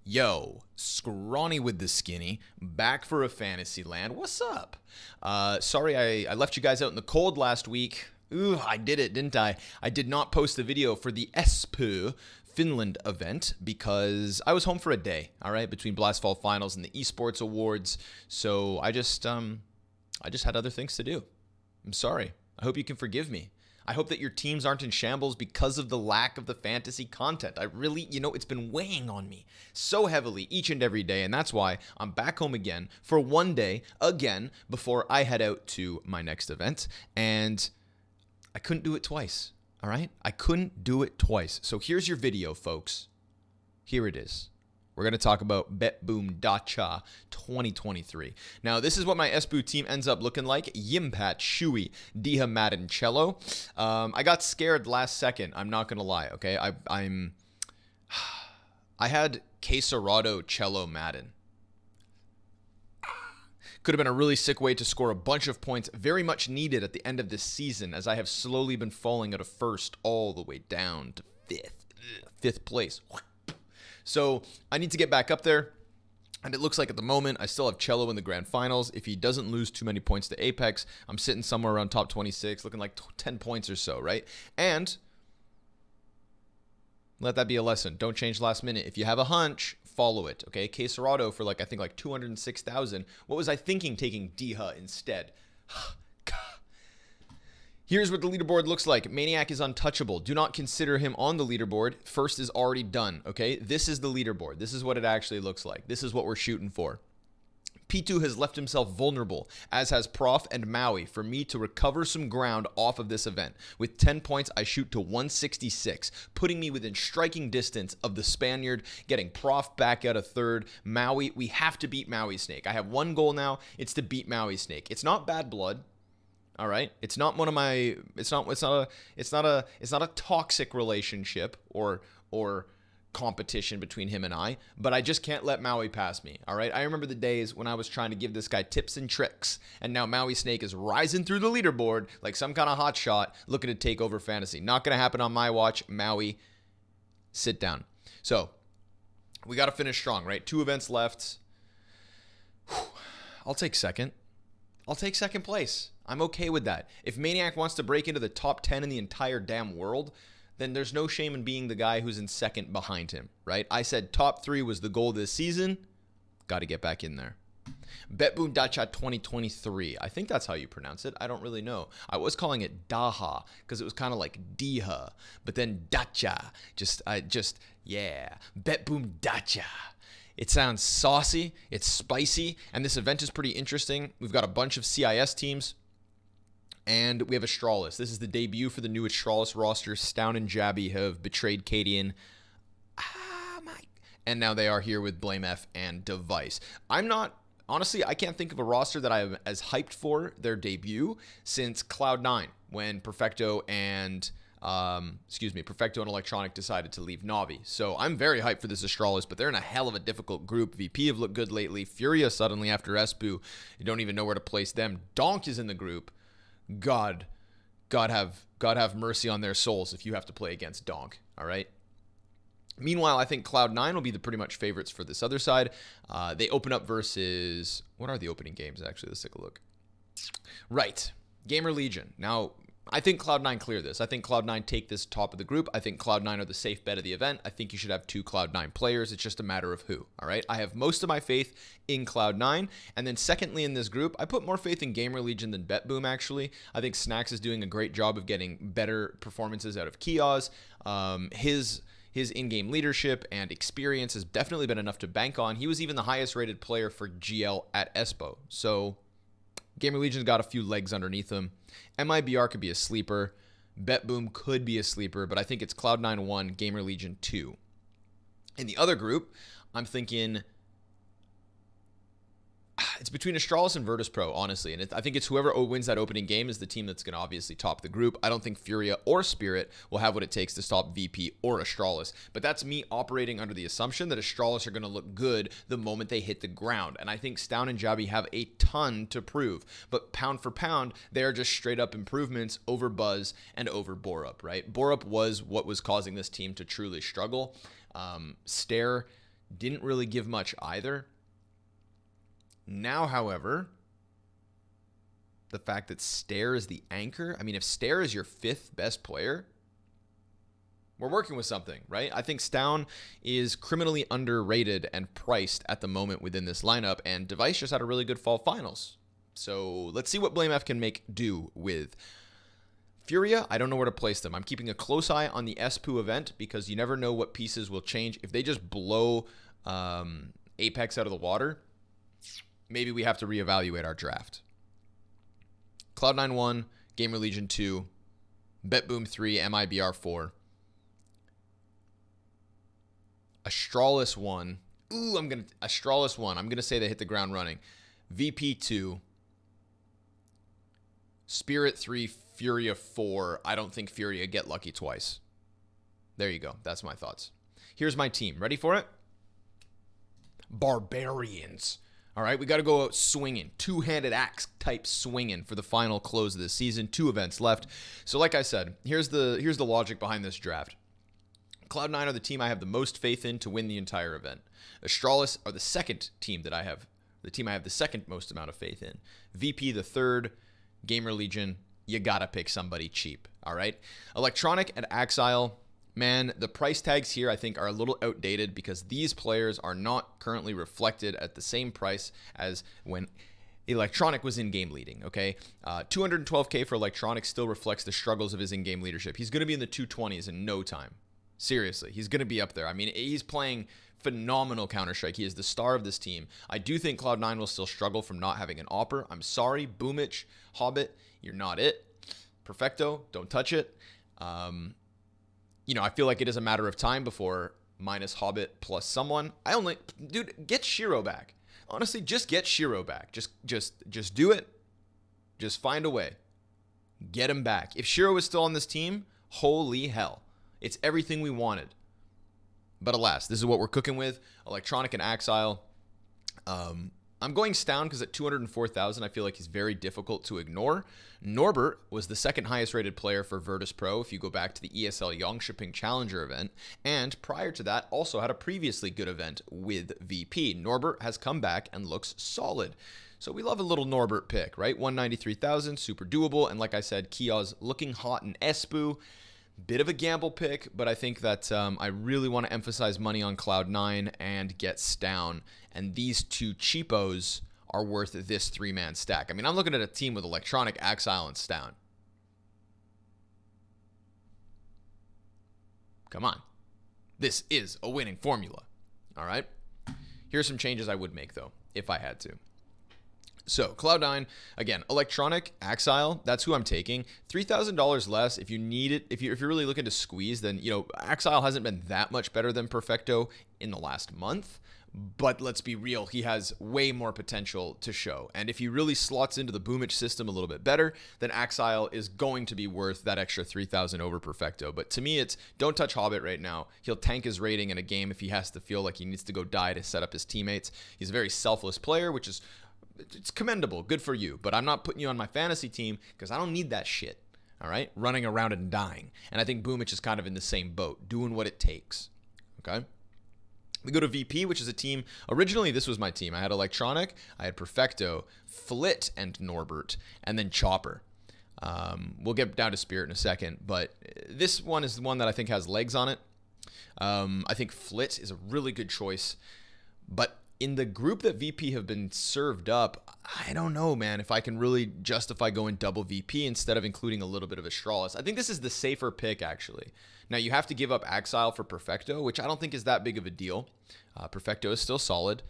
Yo, Scrawny with the skinny, back for a fantasy land. What's up? Sorry I left you guys out in the cold last week. Ooh, I did it, didn't I? I did not post the video for the Espoo Finland event because I was home for a day, all right, between Blastfall Finals and the Esports Awards. So I just had other things to do. I'm sorry. I hope you can forgive me. I hope that your teams aren't in shambles because of the lack of the fantasy content. I really, it's been weighing on me so heavily each and every day. And that's why I'm back home again for one day again before I head out to my next event. And I couldn't do it twice. All right. I couldn't do it twice. So here's your video, folks. Here it is. We're going to talk about BetBoom Dacha 2023. Now, this is what my Espoo team ends up looking like. Yimpat, Shui, Diha, Madden, Cello. I got scared last second. I'm not going to lie, okay? I had Quesarado, Cello, Madden. Could have been a really sick way to score a bunch of points, very much needed at the end of this season, as I have slowly been falling out of first all the way down to fifth place. So I need to get back up there, and it looks like at the moment I still have Cello in the grand finals. If he doesn't lose too many points to Apex, I'm sitting somewhere around top 26, looking like 10 points or so, right? And let that be a lesson. Don't change last minute. If you have a hunch, follow it, okay? Quesarado for I think 206,000. What was I thinking taking Diha instead? Here's what the leaderboard looks like. Maniac is untouchable. Do not consider him on the leaderboard. First is already done, okay? This is the leaderboard. This is what it actually looks like. This is what we're shooting for. P2 has left himself vulnerable, as has Prof and Maui, for me to recover some ground off of this event. With 10 points, I shoot to 166, putting me within striking distance of the Spaniard, getting Prof back out of third. Maui, we have to beat Maui Snake. I have one goal now. It's to beat Maui Snake. It's not bad blood. All right. It's not one of my. It's not a toxic relationship or competition between him and I. But I just can't let Maui pass me. All right. I remember the days when I was trying to give this guy tips and tricks, and now Maui Snake is rising through the leaderboard like some kind of hot shot, looking to take over fantasy. Not gonna happen on my watch. Maui, sit down. So we got to finish strong, right? 2 events left. I'll take second. I'll take second place. I'm okay with that. If Maniac wants to break into the top 10 in the entire damn world, then there's no shame in being the guy who's in second behind him, right? I said top 3 was the goal this season. Got to get back in there. BetBoom Dacha 2023. I think that's how you pronounce it. I don't really know. I was calling it Dacha because it was kind of like Diha, but then Dacha. Yeah. BetBoom Dacha. It sounds saucy, it's spicy, and this event is pretty interesting. We've got a bunch of CIS teams, and we have Astralis. This is the debut for the new Astralis roster. Stown and Jabby have betrayed Cadian. And now they are here with Blame F and Device. Honestly, I can't think of a roster that I'm as hyped for their debut since Cloud9, when Perfecto and Electronic decided to leave Navi. So I'm very hyped for this Astralis, but they're in a hell of a difficult group. VP have looked good lately. Furia suddenly after Espoo, you don't even know where to place them. Donk is in the group. God have mercy on their souls if you have to play against Donk. All right. Meanwhile, I think Cloud9 will be the pretty much favorites for this other side. They open up versus, what are the opening games actually? Let's take a look. Right. Gamer Legion. Now, I think Cloud9 clear this. I think Cloud9 take this top of the group. I think Cloud9 are the safe bet of the event. I think you should have 2 Cloud9 players. It's just a matter of who, all right? I have most of my faith in Cloud9. And then secondly in this group, I put more faith in Gamer Legion than BetBoom, actually. I think Snacks is doing a great job of getting better performances out of Kiosk. His in-game leadership and experience has definitely been enough to bank on. He was even the highest rated player for GL at Espoo. So Gamer Legion's got a few legs underneath him. MIBR could be a sleeper. BetBoom could be a sleeper, but I think it's Cloud9 1, Gamer Legion 2. In the other group, I'm thinking it's between Astralis and Virtus Pro, honestly. And I think it's whoever wins that opening game is the team that's going to obviously top the group. I don't think Furia or Spirit will have what it takes to stop VP or Astralis. But that's me operating under the assumption that Astralis are going to look good the moment they hit the ground. And I think Stown and Jabby have a ton to prove. But pound for pound, they are just straight up improvements over Buzz and over Borup, right? Borup was what was causing this team to truly struggle. Stare didn't really give much either. Now, however, the fact that Stare is the anchor, I mean, if Stare is your 5th best player, we're working with something, right? I think Stown is criminally underrated and priced at the moment within this lineup, and Device just had a really good fall finals. So let's see what BlameF can make do with. Furia, I don't know where to place them. I'm keeping a close eye on the SPU event because you never know what pieces will change. If they just blow Apex out of the water, maybe we have to reevaluate our draft. Cloud9 1, Gamer Legion 2, BetBoom 3, MIBR 4. Astralis 1. Astralis 1. I'm gonna say they hit the ground running. VP 2. Spirit 3, Furia 4. I don't think Furia get lucky twice. There you go. That's my thoughts. Here's my team. Ready for it? Barbarians. All right, we got to go out swinging. Two-handed axe type swinging for the final close of the season. 2 events left. So like I said, here's the logic behind this draft. Cloud9 are the team I have the most faith in to win the entire event. Astralis are the second team that I have the second most amount of faith in. VP the third. Gamer Legion, you gotta pick somebody cheap, all right? Electronic and Axile, man, the price tags here I think are a little outdated because these players are not currently reflected at the same price as when Electronic was in-game leading, okay? 212K for Electronic still reflects the struggles of his in-game leadership. He's gonna be in the 220s in no time. Seriously, he's gonna be up there. I mean, he's playing phenomenal Counter-Strike. He is the star of this team. I do think Cloud9 will still struggle from not having an AWPer. I'm sorry, Boomich, Hobbit, you're not it. Perfecto, don't touch it. I feel like it is a matter of time before minus Hobbit plus someone. Dude, get Shiro back. Honestly, just get Shiro back. Just do it. Just find a way. Get him back. If Shiro is still on this team, holy hell. It's everything we wanted. But alas, this is what we're cooking with. Electronic and Axile. I'm going Stown because at 204,000, I feel like he's very difficult to ignore. Norbert was the second highest rated player for Virtus Pro if you go back to the ESL Yongshipping Challenger event. And prior to that, also had a previously good event with VP. Norbert has come back and looks solid. So we love a little Norbert pick, right? 193,000, super doable. And like I said, Kia's looking hot in SPU. Bit of a gamble pick, but I think that I really want to emphasize money on Cloud9 and get Stown. And these 2 cheapos are worth this 3-man stack. I mean, I'm looking at a team with Electronic, Axile, and Stown. Come on. This is a winning formula. All right? Here's some changes I would make, though, if I had to. So Cloud9, again, Electronic, Axile, that's who I'm taking. $3,000 less if you need it. If you're really looking to squeeze, then Axile hasn't been that much better than Perfecto in the last month. But let's be real, he has way more potential to show. And if he really slots into the Boomich system a little bit better, then Axile is going to be worth that extra 3,000 over Perfecto. But to me, it's don't touch Hobbit right now. He'll tank his rating in a game if he has to feel like he needs to go die to set up his teammates. He's a very selfless player, which is it's commendable. Good for you. But I'm not putting you on my fantasy team because I don't need that shit. All right? Running around and dying. And I think Boomich is kind of in the same boat, doing what it takes. Okay? We go to VP, which is a team. Originally, this was my team. I had Electronic, I had Perfecto, Flit, and Norbert, and then Chopper. We'll get down to Spirit in a second, but this one is the one that I think has legs on it. I think Flit is a really good choice, but in the group that VP have been served up, I don't know, man, if I can really justify going double VP instead of including a little bit of Astralis. I think this is the safer pick, actually. Now, you have to give up Axile for Perfecto, which I don't think is that big of a deal. Perfecto is still solid.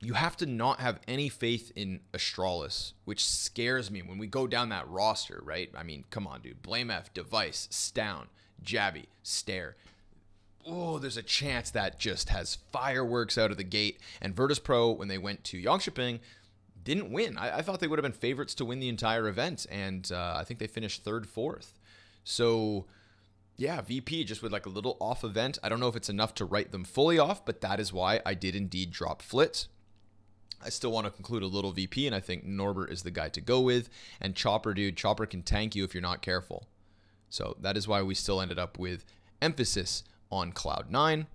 You have to not have any faith in Astralis, which scares me when we go down that roster, right? I mean, come on, dude. BlameF, Device, Stown, Jabby, Stare. Oh, there's a chance that just has fireworks out of the gate. And Virtus Pro, when they went to Yongshipping, didn't win. I thought they would have been favorites to win the entire event, and I think they finished 3rd, 4th. So, yeah, VP just with like a little off event. I don't know if it's enough to write them fully off, but that is why I did indeed drop Flit. I still want to conclude a little VP, and I think Norbert is the guy to go with. And Chopper, dude, Chopper can tank you if you're not careful. So that is why we still ended up with emphasis on Cloud9.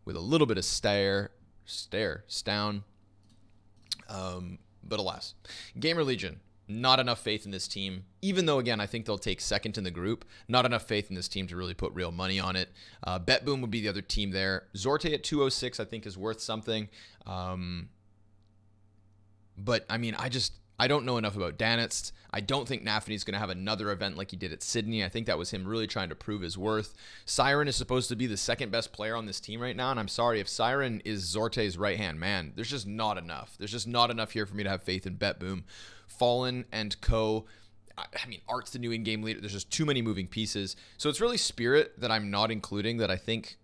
with a little bit of stown. But alas, Gamer Legion, not enough faith in this team. Even though, again, I think they'll take second in the group, not enough faith in this team to really put real money on it. BetBoom would be the other team there. Zorte at 206, I think, is worth something. But, I mean, I don't know enough about Danitz. I don't think Nafany's going to have another event like he did at Sydney. I think that was him really trying to prove his worth. Siren is supposed to be the second best player on this team right now, and I'm sorry, if Siren is Zorte's right-hand man, there's just not enough. There's just not enough here for me to have faith in BetBoom. Fallen and Co. I mean, Art's the new in-game leader. There's just too many moving pieces. So it's really Spirit that I'm not including that I think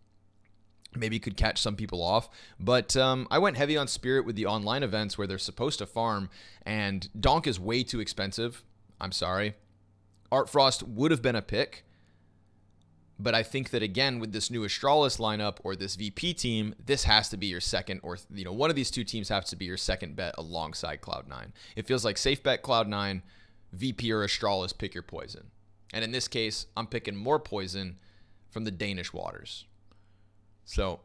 maybe could catch some people off. But I went heavy on Spirit with the online events where they're supposed to farm, and Donk is way too expensive. I'm sorry. Art Frost would have been a pick, but I think that, again, with this new Astralis lineup or this VP team, this has to be your second, or one of these two teams has to be your second bet alongside Cloud9. It feels like safe bet Cloud9, VP or Astralis, pick your poison. And in this case, I'm picking more poison from the Danish waters. So,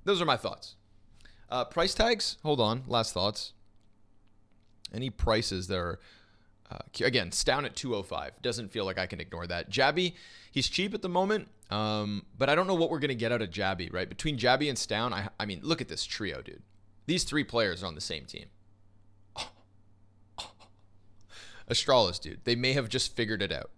those are my thoughts. Price tags? Hold on. Last thoughts. Any prices that are, again, Stown at 205. Doesn't feel like I can ignore that. Jabby, he's cheap at the moment, but I don't know what we're going to get out of Jabby, right? Between Jabby and Stown, I mean, look at this trio, dude. These three players are on the same team. Astralis, dude. They may have just figured it out.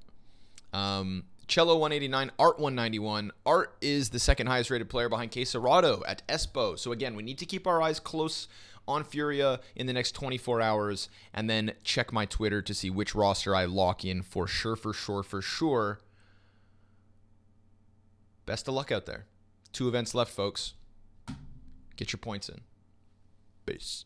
Cello 189, Art 191. Art is the second highest rated player behind Quesarado at Espo. So again, we need to keep our eyes close on Furia in the next 24 hours and then check my Twitter to see which roster I lock in for sure. Best of luck out there. 2 events left, folks. Get your points in. Peace.